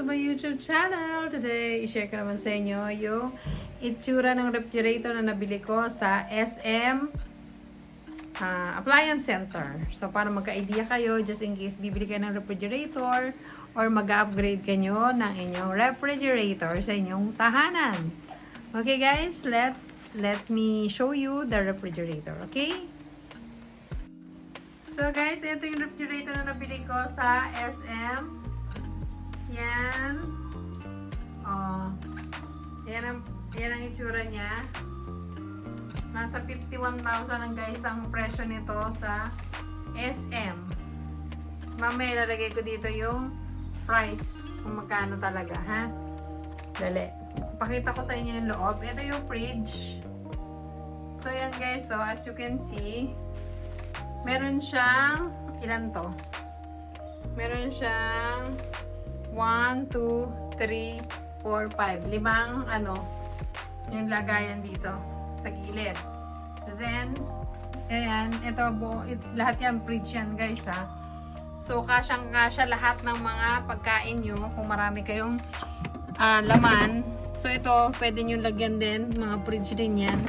to my YouTube channel. Today, i-share ko naman sa inyo yung itsura ng refrigerator na nabili ko sa SM Appliance Center. So, para magka-idea kayo, just in case bibili kayo ng refrigerator or mag-upgrade kayo ng inyong refrigerator sa inyong tahanan. Okay guys, let me show you the refrigerator, okay? So guys, ito yung refrigerator na nabili ko sa SM. Yan. Oh. Yan ang itsura niya. Nasa 51,000 ang guys ang presyo nito sa SM. Mamaya ilalagay ko dito yung price kung magkano talaga, ha? Dali. Pakita ko sa inyo yung loob. Ito yung fridge. So yan guys, so as you can see, meron siyang, ilan to? Meron siyang 1, 2, 3, 4, 5. Limang, yung lagayan dito sa gilid. Then, ayan, ito, lahat yan, fridge yan guys, ha. So, kasyang-kasya lahat ng mga pagkain nyo, kung marami kayong laman. So, ito, pwede nyo lagyan din, mga fridge din yan.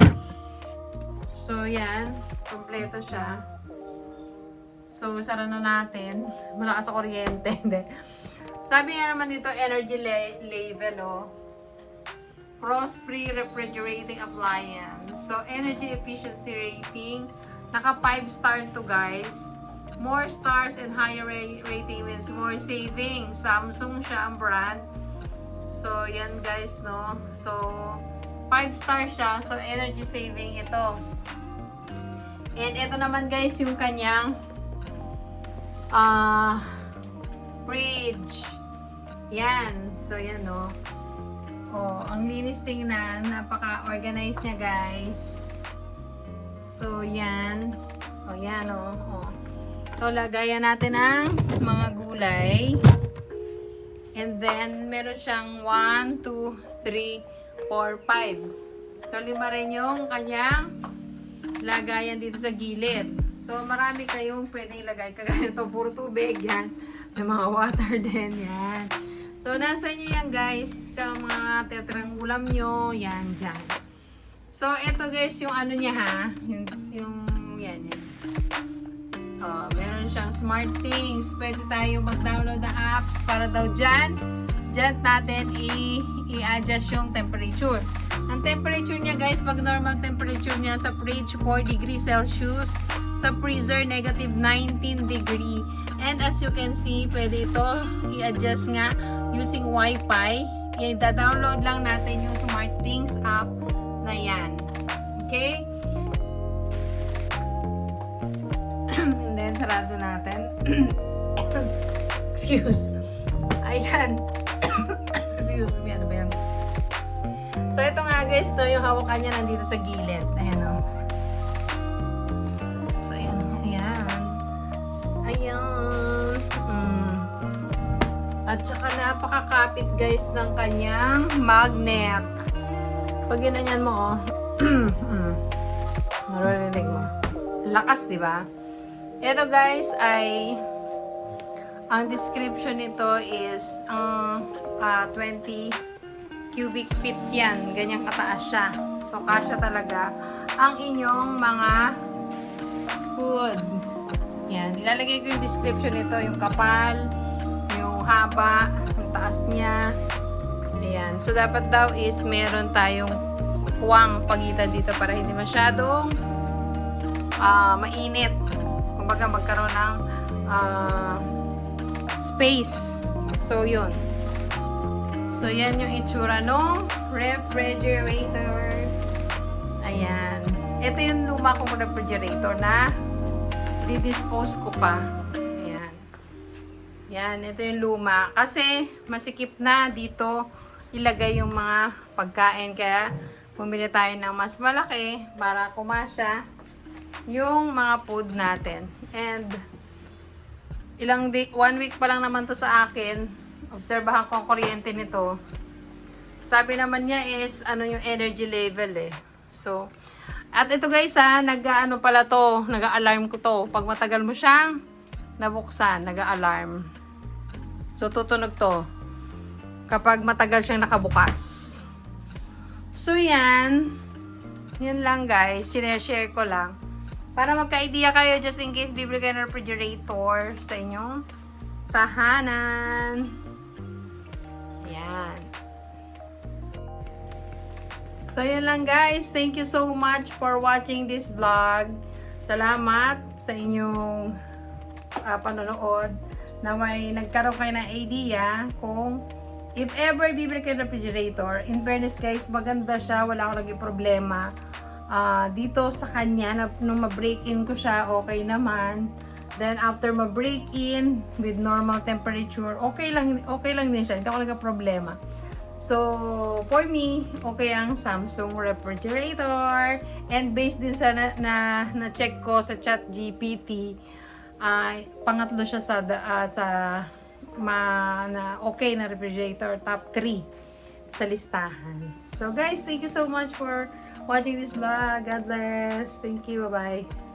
So, yan, kompleto siya. So, sara na natin. Malakas sa kuryente. Sabi nga naman dito, energy level, oh. Frost-free refrigerating appliance. So, energy efficiency rating. Naka 5 star to guys. More stars and higher rating means more saving. Samsung siya ang brand. So, yan guys, no. So, 5 star siya. So, energy saving ito. And ito naman guys, yung kanyang fridge. Yan. So, yan, no. Oh, ang linis tingnan. Napaka-organized niya, guys. So, yan. Oh, yan, oh. Oh. So, lagayan natin ang mga gulay. And then, meron siyang 1, 2, 3, 4, 5. So, 5 rin yung kanyang lagayan dito sa gilid. So, marami kayong pwedeng ilagay. Kagaya ito, puro tubig, yan. May mga water din, yan. So, nasa inyo yan, guys. Sa mga tetrang ulam nyo, yan, dyan. So, ito, guys, yung ano niya, ha? Yan. Oh, meron siyang smart things. Pwede tayo mag-download ng apps para daw dyan natin i-adjust yung temperature. Ang temperature niya, guys, pag normal temperature niya sa fridge, 4 degrees Celsius. Sa freezer, negative 19 degree. And as you can see, pwede ito i-adjust nga using Wi-Fi. I-download lang natin yung SmartThings app na yan. Okay? And then, sarado natin. Excuse. Ayan. Excuse me, ano ba yan? So, ito nga guys, no, yung hawakan niya nandito sa gilid. Ayan, o. So, ayan. Ayan. Ayan. At saka napakakapit guys ng kanyang magnet. Pag ginanyan mo, maririnig mo. Lakas, di ba? Ito guys ay ang description nito is 20 cubic feet yan. Ganyang kataas siya. So, kasya talaga ang inyong mga food. Yan. Ilalagay ko yung description nito. Yung kapal, yung haba, yung taas niya. Ayan. So, dapat daw is meron tayong puwang pagitan dito para hindi masyadong mainit. Kumbaga magkaroon ng space. So, yun. So, yan yung itsura ng refrigerator. Ayan. Ito yung luma kong refrigerator na di-dispose ko pa. Ayan. Yan. Ito yung luma. Kasi, masikip na dito ilagay yung mga pagkain. Kaya, bumili tayo ng mas malaki para kumasya yung mga food natin. And, 1 week pa lang naman to sa akin. Obserbahan ko ang kuryente nito. Sabi naman niya is, yung energy level eh. So, at ito guys nag-ano pala to, nag-alarm ko to. Pag matagal mo siyang nabuksan, nag-alarm. So, tutunog to. kapag matagal siyang nakabukas. So yan. Yan lang guys. Sineshare ko lang. Para magka-idea kayo just in case bibili kayo ng refrigerator sa inyong tahanan. Yan. So yan lang guys. Thank you so much for watching this vlog. Salamat sa inyong panonood. Na may nagkaroon kayo ng idea kung if ever bibili kayo ng refrigerator. In fairness guys, maganda siya. Wala akong naging problema. Dito sa kanya, nung ma-break in ko siya, okay naman. Then after ma-break in with normal temperature, okay lang din siya. Hindi ako nagka-problema. So, for me, okay ang Samsung refrigerator. And based din sa na-check ko sa ChatGPT, pangatlo siya sa na okay na refrigerator, top 3 sa listahan. So guys, thank you so much for watching this vlog. God bless. Thank you. Bye-bye.